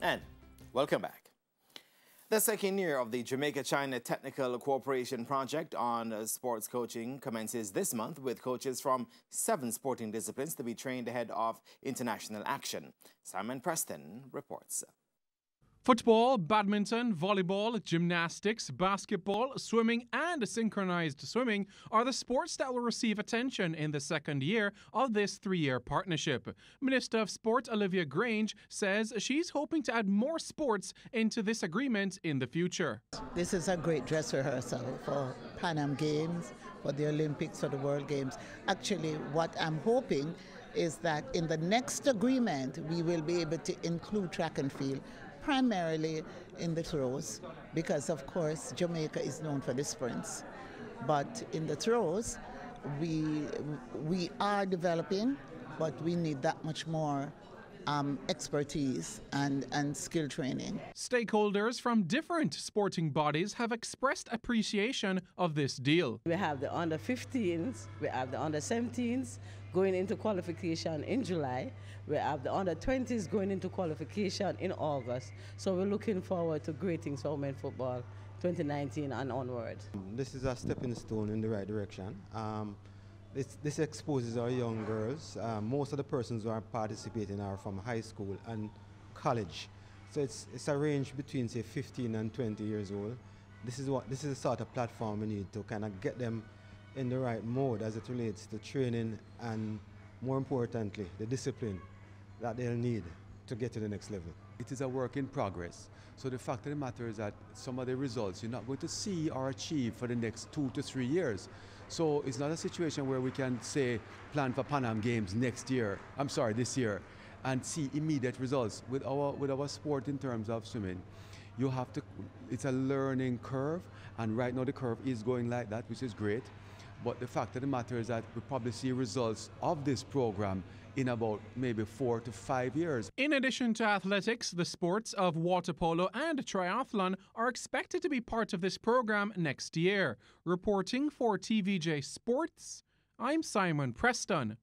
And welcome back. The second year of the Jamaica-China Technical Cooperation Project on sports coaching commences this month with coaches from 7 sporting disciplines to be trained ahead of international action. Simon Preston reports. Football, badminton, volleyball, gymnastics, basketball, swimming and synchronized swimming are the sports that will receive attention in the second year of this 3-year partnership. Minister of Sport Olivia Grange says she's hoping to add more sports into this agreement in the future. This is a great dress rehearsal for Pan Am Games, for the Olympics, for the World Games. Actually, what I'm hoping is that in the next agreement, we will be able to include track and field, primarily in the throws, because of course Jamaica is known for the sprints. But in the throws, we are developing, but we need that much more expertise and skill training. Stakeholders from different sporting bodies have expressed appreciation of this deal. We have the under 15s, we have the under 17s going into qualification in July. We have the under 20s going into qualification in August. So we're looking forward to great things for women football 2019 and onward. This is a stepping stone in the right direction. This exposes our young girls. Most of the persons who are participating are from high school and college. So it's a range between, say, 15 and 20 years old. This is the sort of platform we need to kind of get them in the right mode as it relates to training and, more importantly, the discipline that they'll need to get to the next level. It is a work in progress. So the fact of the matter is that some of the results you're not going to see or achieve for the next 2 to 3 years. So it's not a situation where we can say plan for Pan Am Games this year, and see immediate results. With our sport in terms of swimming, you have to, it's a learning curve, and right now the curve is going like that, which is great. But the fact of the matter is that we probably see results of this program in about maybe 4 to 5 years. In addition to athletics, the sports of water polo and triathlon are expected to be part of this program next year. Reporting for TVJ Sports, I'm Simon Preston.